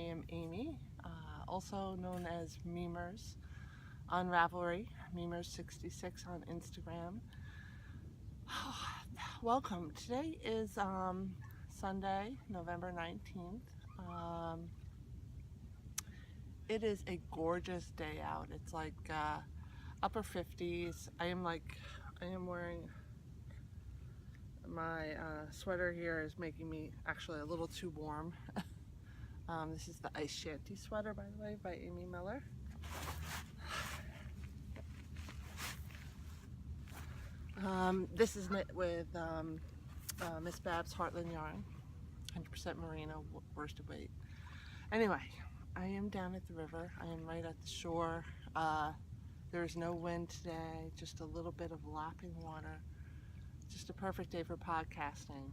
am Amy, also known as Memers on Ravelry, Memers66 on Instagram. Welcome. Today is Sunday, November 19th. It is a gorgeous day out. It's like upper 50s. I am wearing my sweater here is making me actually a little too warm. This is the Ice Shanty sweater, by the way, by Amy Miller. This is knit with Miss Babs Heartland yarn, 100% merino, worsted weight. Anyway, I am down at the river. I am right at the shore. There is no wind today, just a little bit of lapping water. Just a perfect day for podcasting.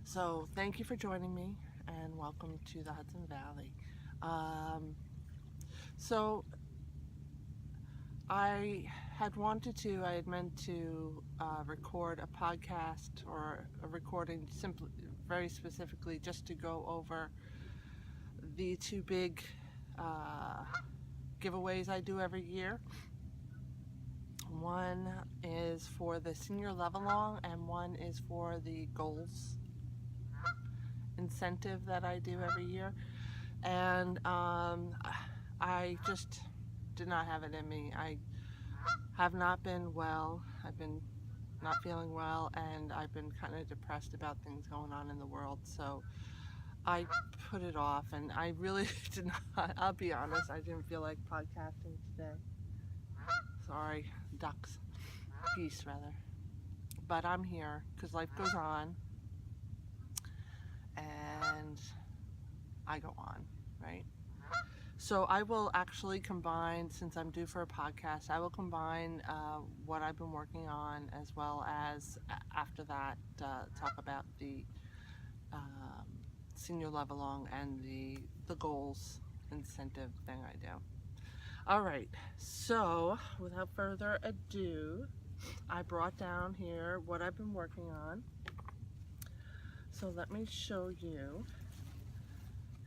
So thank you for joining me and welcome to the Hudson Valley. So I had meant to record a podcast or a recording very specifically just to go over the two big giveaways I do every year. One is for the senior level long and one is for the goals incentive that I do every year. And I just did not have it in me. I have not been well. I've been not feeling well, and I've been kind of depressed about things going on in the world. So I put it off, and I really did not, I'll be honest, I didn't feel like podcasting today. Sorry, geese rather. But I'm here because life goes on, and I go on, right? So I will actually combine, since I'm due for a podcast, I will combine what I've been working on, as well as after that talk about the senior level long and the goals incentive thing I do. All right, so without further ado, I brought down here what I've been working on. So let me show you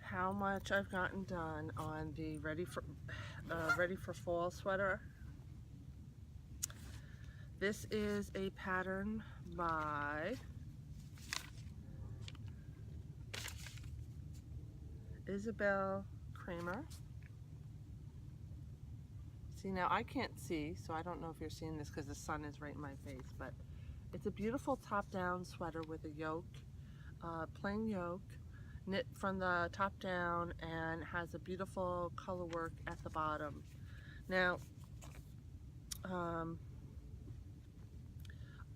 how much I've gotten done on the ready for fall sweater. This is a pattern by Isabell Kraemer. See, now I can't see, so I don't know if you're seeing this because the sun is right in my face, but it's a beautiful top-down sweater with a yoke, plain yoke, knit from the top down, and has a beautiful color work at the bottom. Now,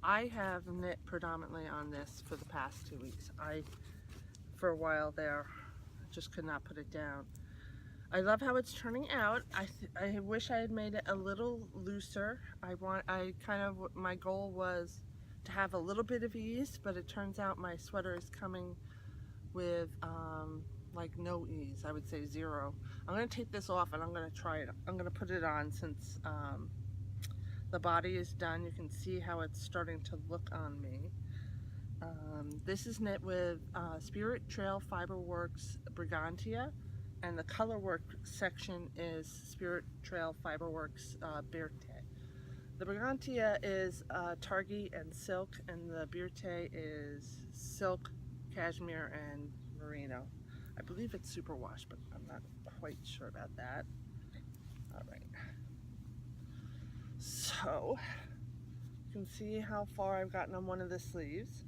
I have knit predominantly on this for the past 2 weeks. For a while there, just could not put it down. I love how it's turning out. I wish I had made it a little looser. My goal was to have a little bit of ease, but it turns out my sweater is coming with like no ease. I would say 0. I'm going to take this off and I'm going to try it. I'm going to put it on since the body is done. You can see how it's starting to look on me. This is knit with Spirit Trail Fiberworks Brigantia, and the color work section is Spirit Trail Fiberworks Birte. The Brigantia is targhee and silk, and the Birte is silk, cashmere, and merino. I believe it's superwash, but I'm not quite sure about that. All right. So you can see how far I've gotten on one of the sleeves,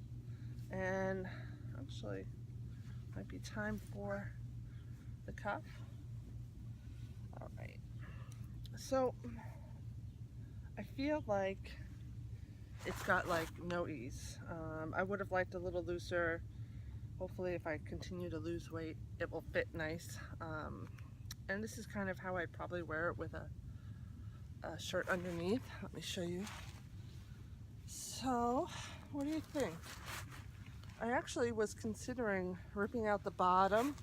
and actually might be time for the cuff. All right. So I feel like it's got like no ease. I would have liked a little looser. Hopefully if I continue to lose weight, it will fit nice. And this is kind of how I'd probably wear it with a shirt underneath. Let me show you. So, what do you think? I actually was considering ripping out the bottom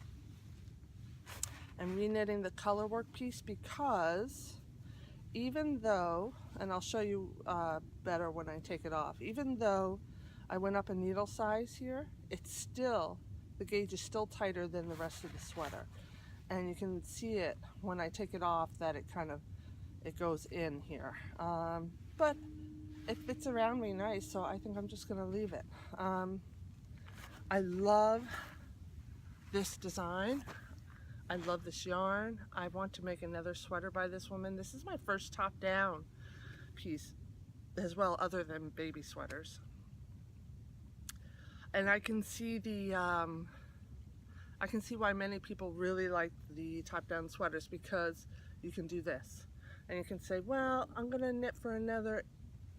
and reknitting the color work piece, because even though, and I'll show you better when I take it off, even though I went up a needle size here, it still the gauge is still tighter than the rest of the sweater. And you can see it when I take it off that it goes in here. But it fits around me nice, so I think I'm just gonna leave it. I love this design. I love this yarn. I want to make another sweater by this woman. This is my first top-down piece as well, other than baby sweaters. And I can see I can see why many people really like the top-down sweaters, because you can do this. And you can say, well, I'm gonna knit for another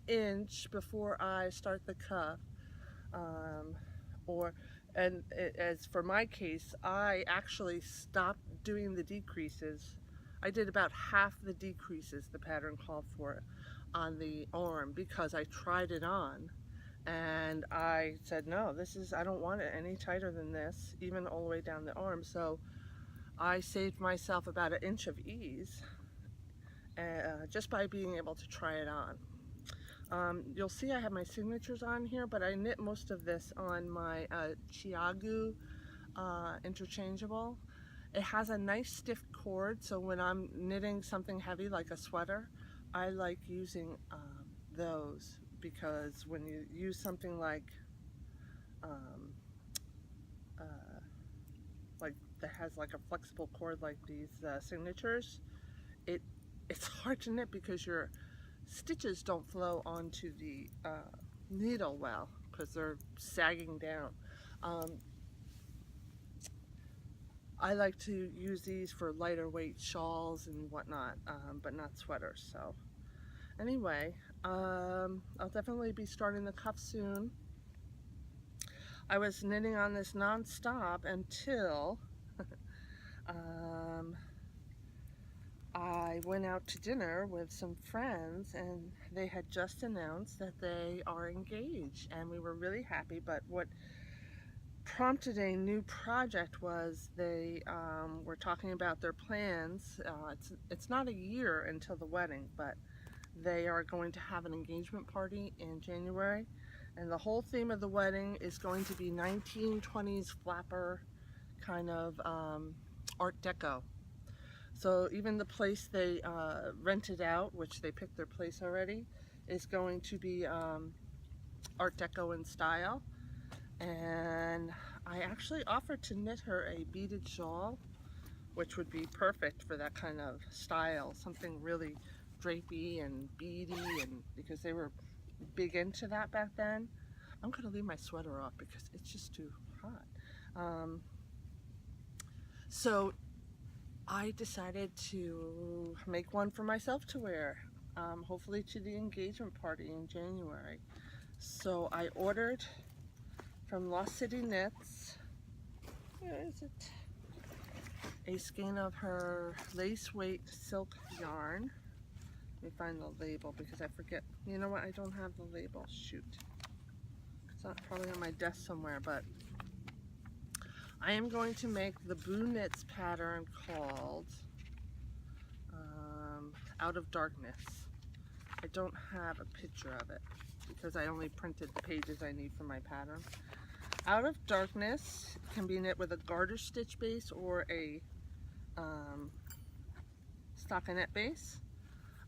inch before I start the cuff. As for my case, I actually stopped doing the decreases. I did about half the decreases the pattern called for on the arm, because I tried it on and I said, no, I don't want it any tighter than this, even all the way down the arm. So I saved myself about an inch of ease just by being able to try it on. You'll see I have my signatures on here, but I knit most of this on my Chiagu interchangeable. It has a nice stiff cord, so when I'm knitting something heavy like a sweater, I like using those, because when you use something like that has like a flexible cord like these signatures, it's hard to knit because your stitches don't flow onto the needle well, because they're sagging down. I like to use these for lighter weight shawls and whatnot, but not sweaters. So anyway, I'll definitely be starting the cuff soon. I was knitting on this non-stop until I went out to dinner with some friends, and they had just announced that they are engaged, and we were really happy. But what prompted a new project was they were talking about their plans. It's not a year until the wedding, but they are going to have an engagement party in January, and the whole theme of the wedding is going to be 1920s flapper kind of Art Deco. So even the place they rented out, which they picked their place already, is going to be Art Deco in style. And I actually offered to knit her a beaded shawl, which would be perfect for that kind of style, something really drapey and beady, and because they were big into that back then. I'm going to leave my sweater off because it's just too hot. So I decided to make one for myself to wear, hopefully to the engagement party in January. So I ordered from Lost City Knits, where is it? A skein of her lace weight silk yarn. Let me find the label because I forget. You know what? I don't have the label. Shoot. It's not probably on my desk somewhere, but I am going to make the Boo Knits pattern called Out of Darkness. I don't have a picture of it because I only printed the pages I need for my pattern. Out of Darkness can be knit with a garter stitch base or a stockinette base.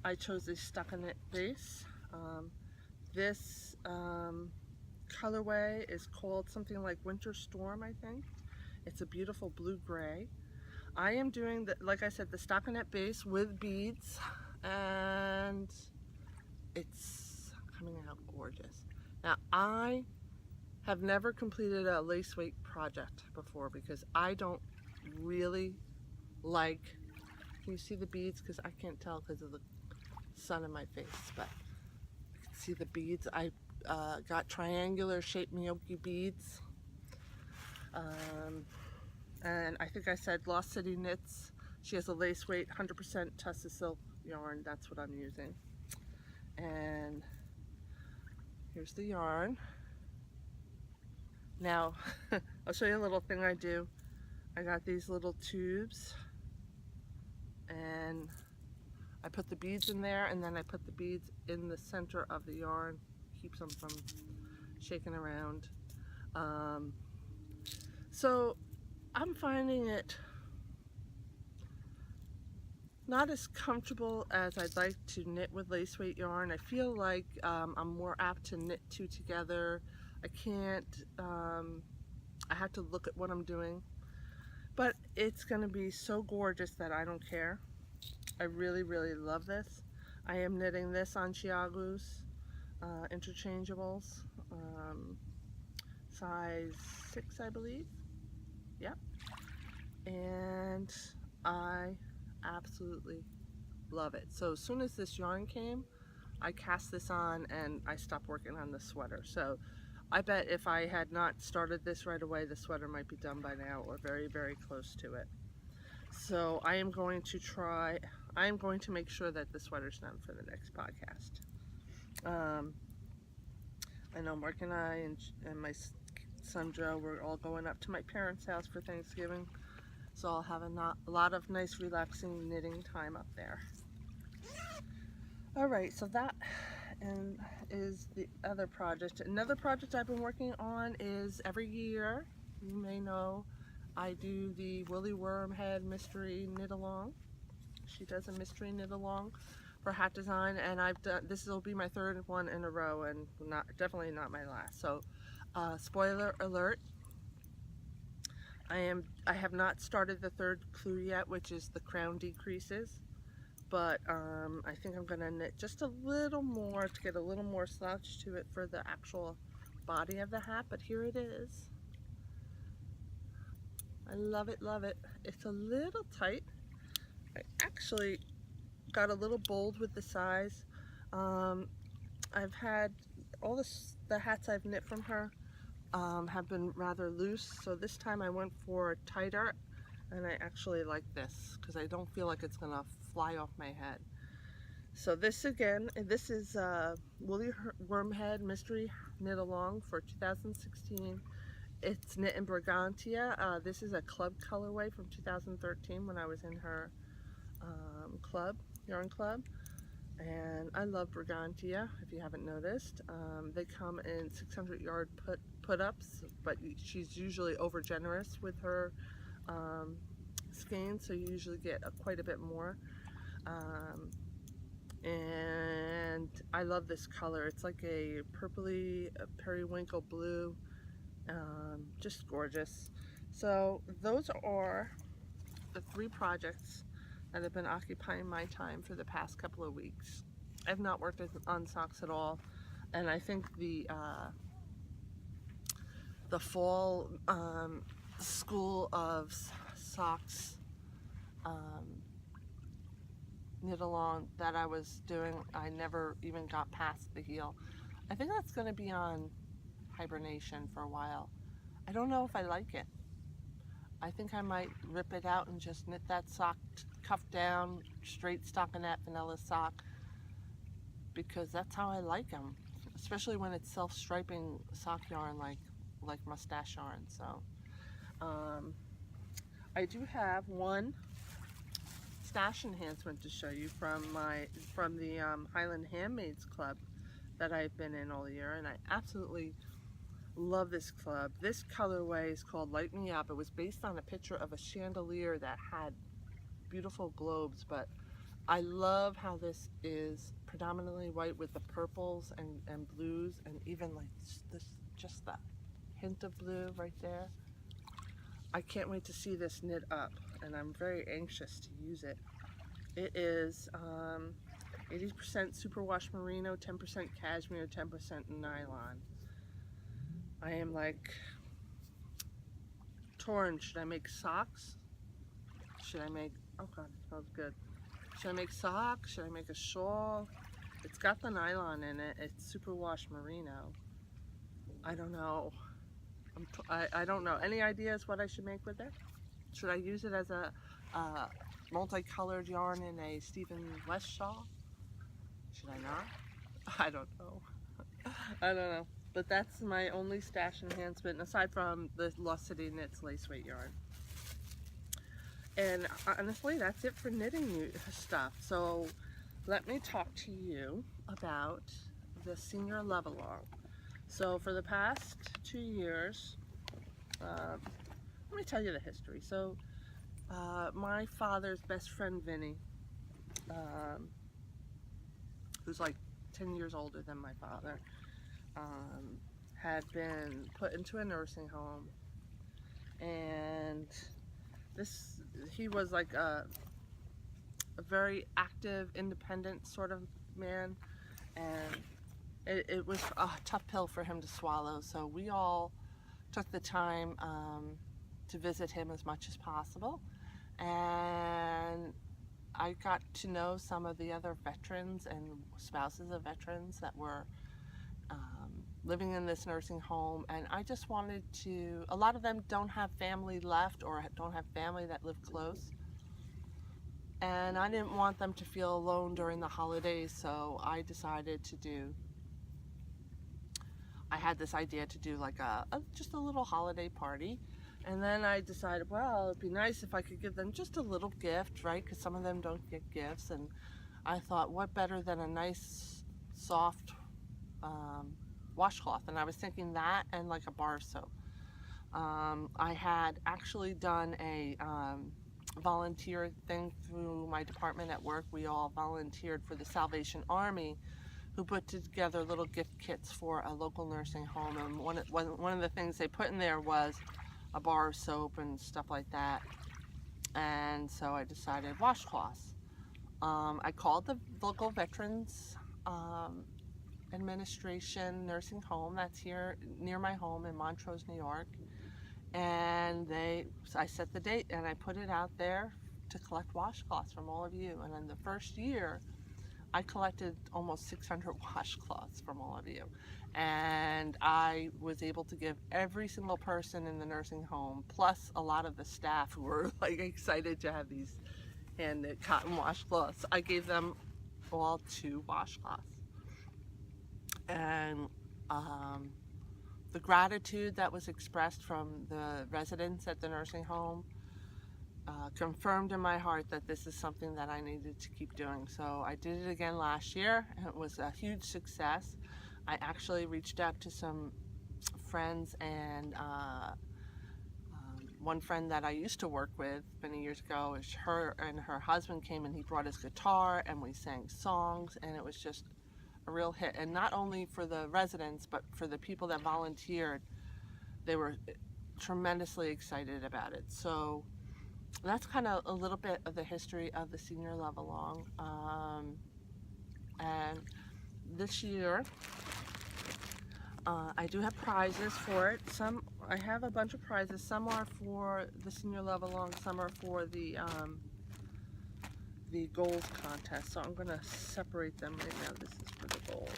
I chose a stockinette base. This colorway is called something like Winter Storm, I think. It's a beautiful blue-gray. I am doing, like I said, the stockinette base with beads, and it's coming out gorgeous. Now, I have never completed a lace weight project before because I don't really like, can you see the beads? Because I can't tell because of the sun in my face, but you can see the beads. I got triangular shaped Miyuki beads. And I think I said Lost City Knits. She has a lace weight 100% Tussa silk yarn. That's what I'm using. And here's the yarn. Now, I'll show you a little thing I do. I got these little tubes, and I put the beads in there, and then I put the beads in the center of the yarn. Keeps them from shaking around. So I'm finding it not as comfortable as I'd like to knit with lace weight yarn. I feel like I'm more apt to knit two together. I can't, I have to look at what I'm doing. But it's going to be so gorgeous that I don't care. I really, really love this. I am knitting this on Chiago's interchangeables, size 6, I believe. Yep. And I absolutely love it. So as soon as this yarn came, I cast this on and I stopped working on the sweater. So I bet if I had not started this right away, the sweater might be done by now or very, very close to it. So I am going to make sure that the sweater's done for the next podcast. I know Mark and I and my son Joe, we're all going up to my parents' house for Thanksgiving. So I'll have a lot of nice relaxing knitting time up there. Alright, so that is the other project. Another project I've been working on is every year, you may know, I do the Wooley Wormhead mystery knit along. She does a mystery knit along for hat design, and this will be my third one in a row, and definitely not my last. So spoiler alert, I have not started the third clue yet, which is the crown decreases, but I think I'm going to knit just a little more to get a little more slouch to it for the actual body of the hat. But here it is. I love it, love it. It's a little tight. I actually got a little bold with the size. I've had all the hats I've knit from her have been rather loose, so this time I went for tighter, and I actually like this because I don't feel like it's gonna fly off my head. So this is Wooley Wormhead Mystery Knit Along for 2016. It's knit in Brigantia. This is a club colorway from 2013 when I was in her yarn club, and I love Brigantia, if you haven't noticed. They come in 600 yard put-ups, but she's usually over generous with her skein, so you usually get quite a bit more. And I love this color. It's like a purpley periwinkle blue, just gorgeous. So those are the 3 projects that have been occupying my time for the past couple of weeks. I've not worked on socks at all, and I think the fall school of socks knit along that I was doing, I never even got past the heel. I think that's going to be on hibernation for a while. I don't know if I like it. I think I might rip it out and just knit that sock cuff down, straight stockinette vanilla sock, because that's how I like them, especially when it's self-striping sock yarn like mustache yarn. So I do have one stash enhancement to show you from the Highland Handmaids Club that I've been in all year, and I absolutely love this club. This colorway is called Light Me Up. It was based on a picture of a chandelier that had beautiful globes, but I love how this is predominantly white with the purples and blues, and even like this, just that hint of blue right there. I can't wait to see this knit up, and I'm very anxious to use it. It is 80% superwash merino, 10% cashmere, 10% nylon. I am like torn. Should I make socks? Should I make, oh god, it smells good. Should I make socks? Should I make a shawl? It's got the nylon in it. It's superwash merino. I don't know. I don't know. Any ideas what I should make with it? Should I use it as a multicolored yarn in a Stephen West shawl? Should I not? I don't know. I don't know. But that's my only stash enhancement, aside from the Lost City Knits lace weight yarn. And honestly, that's it for knitting stuff. So let me talk to you about the senior love along. So for the past 2 years, let me tell you the history. So my father's best friend Vinny, who's like 10 years older than my father, had been put into a nursing home, and he was like a very active, independent sort of man, and it was a tough pill for him to swallow. So we all took the time to visit him as much as possible, and I got to know some of the other veterans and spouses of veterans that were living in this nursing home, and I just wanted to, a lot of them don't have family left or don't have family that live close, and I didn't want them to feel alone during the holidays, so I decided to I had this idea to do like just a little holiday party. And then I decided, well, it'd be nice if I could give them just a little gift, right? Because some of them don't get gifts. And I thought, what better than a nice, soft washcloth? And I was thinking that and like a bar of soap. I had actually done a volunteer thing through my department at work. We all volunteered for the Salvation Army, who put together little gift kits for a local nursing home. And one of the things they put in there was a bar of soap and stuff like that. And so I decided washcloths. I called the local Veterans Administration nursing home that's here near my home in Montrose, New York. And I set the date and I put it out there to collect washcloths from all of you. And in the first year, I collected almost 600 washcloths from all of you. And I was able to give every single person in the nursing home, plus a lot of the staff who were like excited to have these hand-knit cotton washcloths. I gave them all 2 washcloths. And the gratitude that was expressed from the residents at the nursing home confirmed in my heart that this is something that I needed to keep doing. So I did it again last year, and it was a huge success. I actually reached out to some friends, and one friend that I used to work with many years ago, her and her husband came, and he brought his guitar and we sang songs, and it was just a real hit. And not only for the residents, but for the people that volunteered, they were tremendously excited about it. So that's kind of a little bit of the history of the Senior Love Along. And this year, I do have prizes for it. I have a bunch of prizes. Some are for the Senior Love Along, some are for the goals contest. So I'm going to separate them right now. This is for the goals.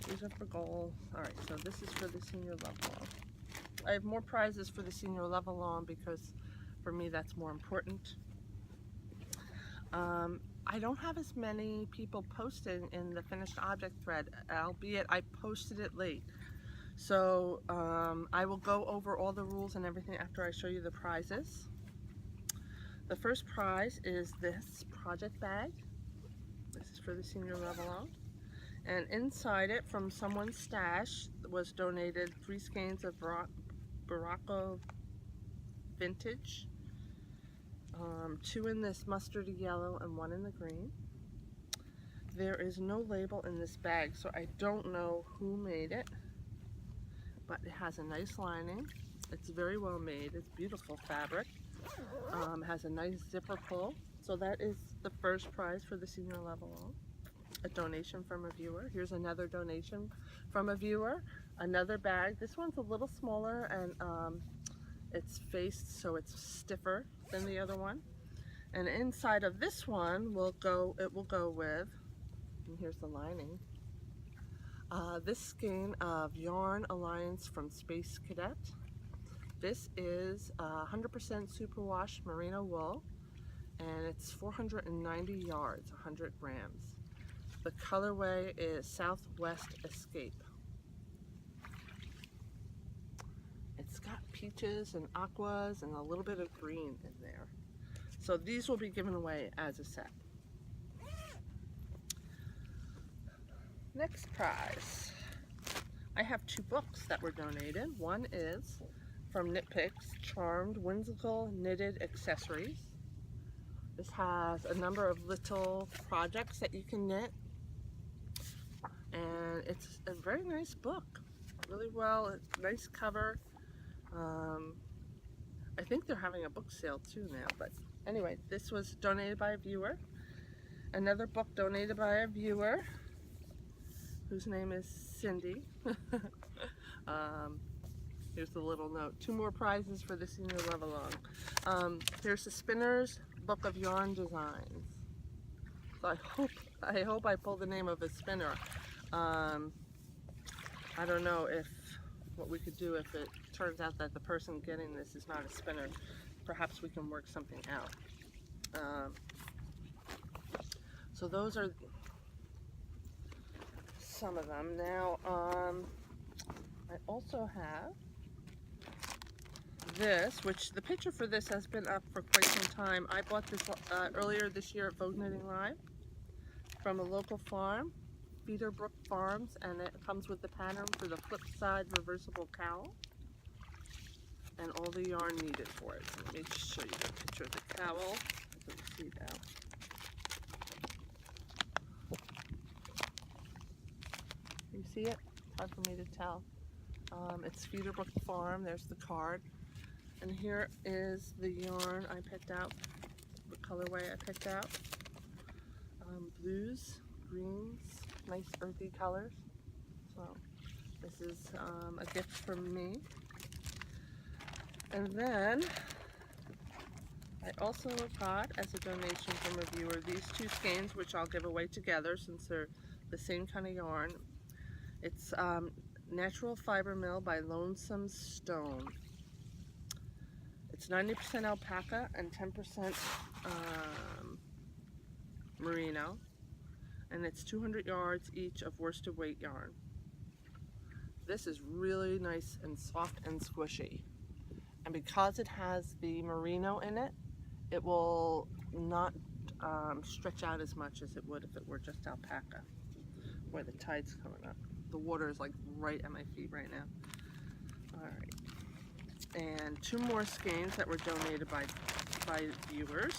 These are for goals. Alright, so this is for the Senior Love Along. I have more prizes for the Senior Love Along because for me that's more important. I don't have as many people posting in the finished object thread, albeit I posted it late. So I will go over all the rules and everything after I show you the prizes. The first prize is this project bag. This is for the Senior Love Along. And inside it, from someone's stash, was donated 3 skeins of Barocco Vintage. 2 in this mustardy yellow and 1 in the green. There is no label in this bag, so I don't know who made it, but it has a nice lining. It's very well made. It's beautiful fabric. Has a nice zipper pull. So that is the first prize for the Senior Love Along. A donation from a viewer. Here's another donation from a viewer. Another bag. This one's a little smaller, and it's faced so it's stiffer than the other one. And inside of this one it will go with, and here's the lining, this skein of Yarn Alliance from Space Cadet. This is 100% superwash merino wool, and it's 490 yards, 100 grams. The colorway is Southwest Escape. It's got peaches and aquas and a little bit of green in there. So these will be given away as a set. Next prize. I have 2 books that were donated. One is from Knit Picks, Charmed Whimsical Knitted Accessories. This has a number of little projects that you can knit, and it's a very nice book. Really well, nice cover. I think they're having a book sale too now, but anyway, this was donated by a viewer. Another book donated by a viewer whose name is Cindy. Here's the little note. 2 more prizes for the senior level on. Here's the Spinner's Book of Yarn Designs. So I hope I pull the name of a spinner. I don't know what we could do if it turns out that the person getting this is not a spinner. Perhaps we can work something out. So those are some of them. Now, I also have this, which the picture for this has been up for quite some time. I bought this earlier this year at Vogue Knitting Live from a local farm, Feederbrook Farms, and it comes with the pattern for the flip side reversible cowl and all the yarn needed for it. So let me just show you the picture of the cowl. You can see that. You see it? It's hard for me to tell. It's Feederbrook Farm. There's the card. And here is the yarn I picked out, the colorway I picked out. Blues, greens, nice earthy colors. So this is a gift from me. And then I also got, as a donation from a viewer, these 2 skeins, which I'll give away together since they're the same kind of yarn. It's Natural Fiber Mill by Lonesome Stone. It's 90% alpaca and 10% merino, and it's 200 yards each of worsted weight yarn. This is really nice and soft and squishy, and because it has the merino in it, it will not stretch out as much as it would if it were just alpaca, where the tide's coming up. The water is like right at my feet right now. All right. And 2 more skeins that were donated by viewers.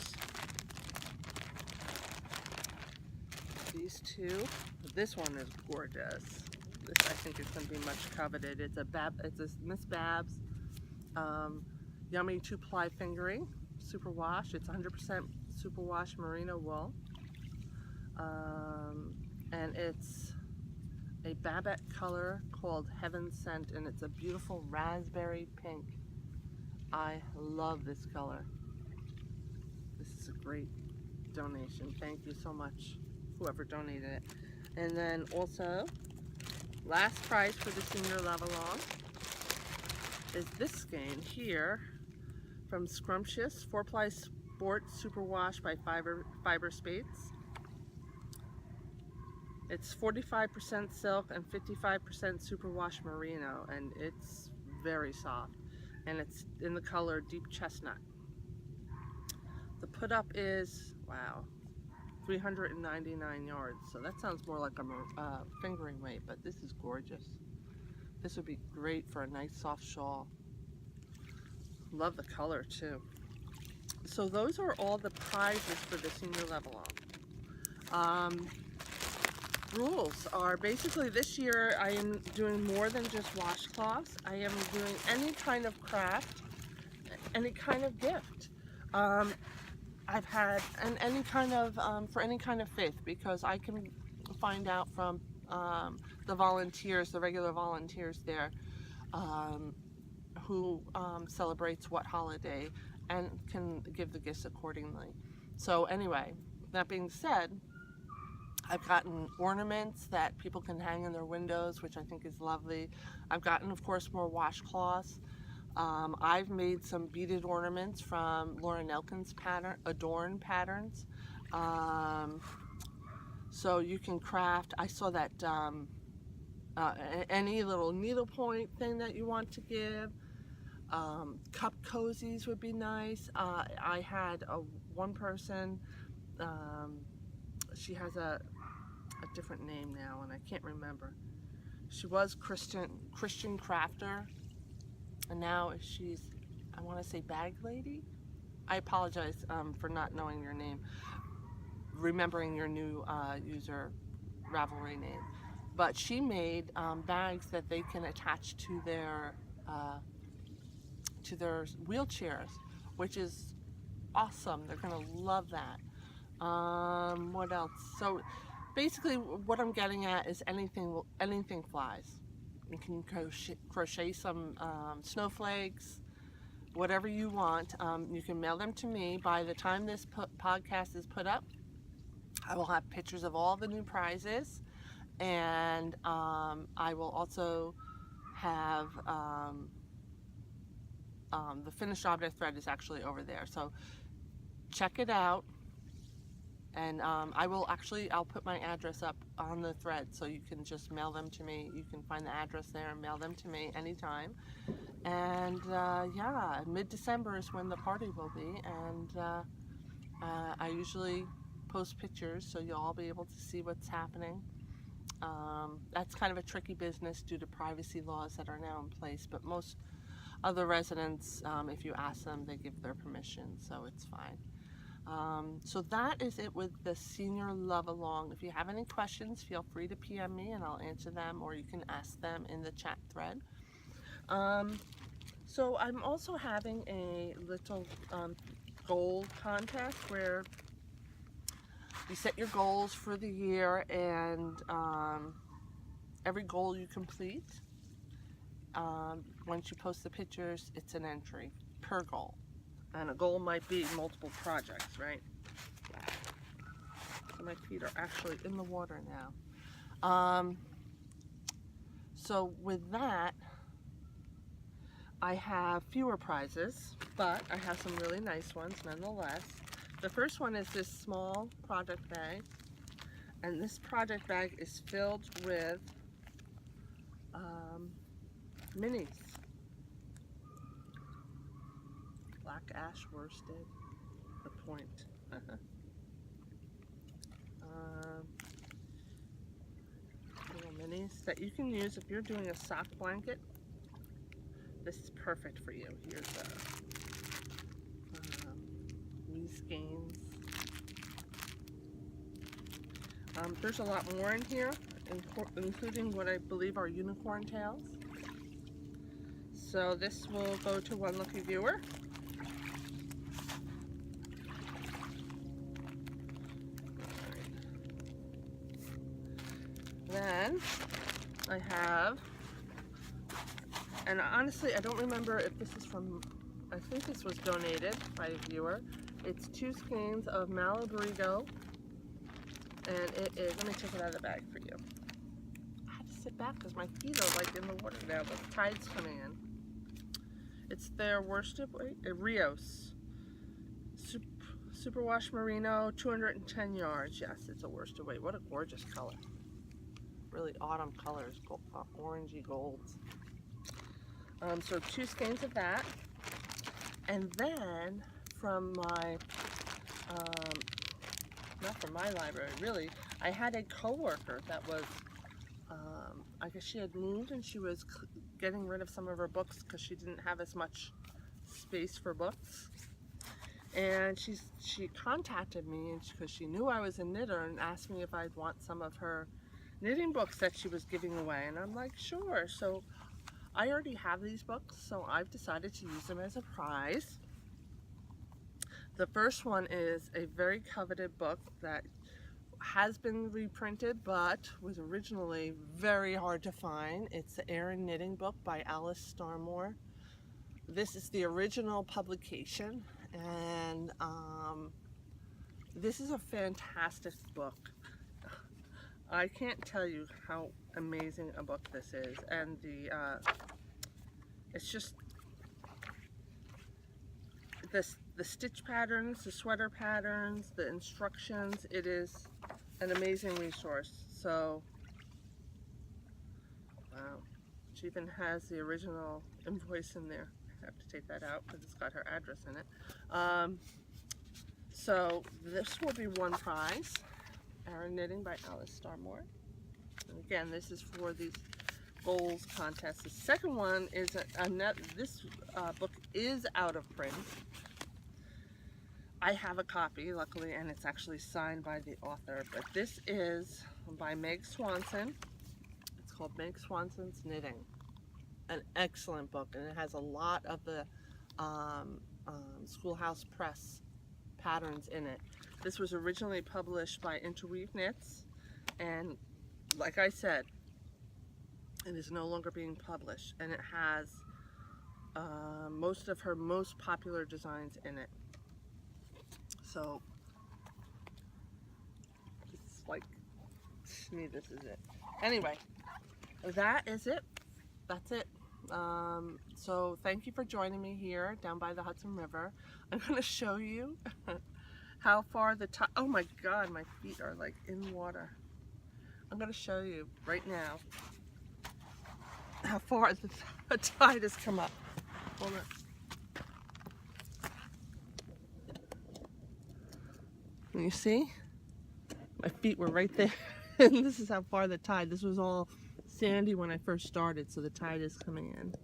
These 2. This one is gorgeous. This I think is going to be much coveted. It's a Miss Babs Yummy 2-ply fingering superwash. It's 100% superwash merino wool, and it's a Babette color called Heaven Sent, and it's a beautiful raspberry pink. I love this color. This is a great donation. Thank you so much, whoever donated it. And then also, last prize for the senior level on is this skein here from Scrumptious 4-ply Sport Superwash by Fiber Spates. It's 45% silk and 55% superwash merino, and it's very soft, and it's in the color deep chestnut. The put up is, wow, 399 yards, so that sounds more like a fingering weight, but this is gorgeous. This would be great for a nice soft shawl. Love the color too. So those are all the prizes for the senior level on. Rules are basically, this year I am doing more than just washcloths. I am doing any kind of craft, any kind of gift. I've had any kind of for any kind of faith, because I can find out from the volunteers, the regular volunteers there, who celebrates what holiday, and can give the gifts accordingly. So anyway, that being said, I've gotten ornaments that people can hang in their windows, which I think is lovely. I've gotten, of course, more washcloths. I've made some beaded ornaments from Lauren Elkin's pattern, Adorn patterns. So you can craft. I saw that any little needlepoint thing that you want to give. Cup cozies would be nice. I had one person, she has a different name now and I can't remember. She was Christian crafter, And now she's, I want to say bag lady. I apologize for not knowing your name, remembering your new user Ravelry name. But she made bags that they can attach to their wheelchairs, which is awesome. They're gonna love that. What else? So basically what I'm getting at is anything flies. You can crochet some snowflakes, whatever you want. You can mail them to me. By the time this podcast is put up, I will have pictures of all the new prizes, and I will also have the finished object thread is actually over there, so check it out. And I'll put my address up on the thread, so you can just mail them to me. You can find the address there and mail them to me anytime. And yeah, mid-December is when the party will be, and I usually post pictures so you'll all be able to see what's happening. That's kind of a tricky business due to privacy laws that are now in place, but most other residents, if you ask them, they give their permission, so it's fine. So that is it with the senior love along. If you have any questions, feel free to PM me and I'll answer them, or you can ask them in the chat thread. So I'm also having a little goal contest where you set your goals for the year, and every goal you complete, once you post the pictures, it's an entry per goal. And a goal might be multiple projects, right? So my feet are actually in the water now. So with that, I have fewer prizes, but I have some really nice ones nonetheless. The first one is this small project bag, and this project bag is filled with minis. Black ash worsted, the point. Little minis that you can use if you're doing a sock blanket. This is perfect for you. Here's knee skeins. There's a lot more in here, including what I believe are unicorn tails. So this will go to one lucky viewer. Then I have, and honestly I don't remember if this is from, I think this was donated by a viewer. It's 2 skeins of Malabrigo, and it is, let me take it out of the bag for you. I had to sit back because my feet are like in the water now, but the tide's coming in. It's their worsted weight, Rios Superwash Merino, 210 yards. Yes, it's a worsted weight. What a gorgeous color. Really autumn colors, orangey golds. So 2 skeins of that, and then from my, not from my library, really, I had a coworker that was, I guess she had moved and she was getting rid of some of her books because she didn't have as much space for books. And she contacted me because she knew I was a knitter and asked me if I'd want some of her knitting books that she was giving away, and I'm like, sure. So I already have these books, so I've decided to use them as a prize. The first one is a very coveted book that has been reprinted but was originally very hard to find. It's the Air Knitting book by Alice Starmore. This is the original publication, and this is a fantastic book. I can't tell you how amazing a book this is, and it's just the stitch patterns, the sweater patterns, the instructions. It is an amazing resource. So, wow, she even has the original invoice in there. I have to take that out because it's got her address in it. So this will be one prize. Air Knitting by Alice Starmore. And again, this is for these goals contest. The second one is this book is out of print. I have a copy, luckily, and it's actually signed by the author. But this is by Meg Swanson. It's called Meg Swanson's Knitting. An excellent book, and it has a lot of the Schoolhouse Press patterns in it. This was originally published by Interweave Knits, and like I said, it is no longer being published, and it has most of her most popular designs in it. So, it's like, to me, this is it. Anyway, that is it. That's it. So thank you for joining me here down by the Hudson River. I'm going to show you how far the tide, oh my god, my feet are like in water. I'm going to show you right now how far the tide has come up. Hold on. Can you see? My feet were right there. And this is how far the tide, this was all sandy when I first started, so the tide is coming in.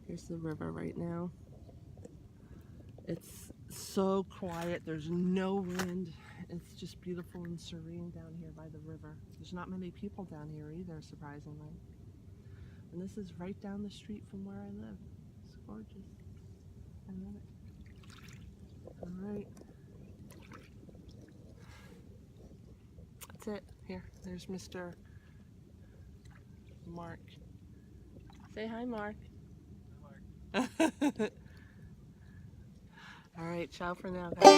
Here's the river right now. It's so quiet, there's no wind. It's just beautiful and serene down here by the river. There's not many people down here either, surprisingly. And this is right down the street from where I live. It's gorgeous. I love it. Alright. That's it. Here, there's Mr. Mark. Say hi, Mark. Hi, Mark. All right, ciao for now, guys.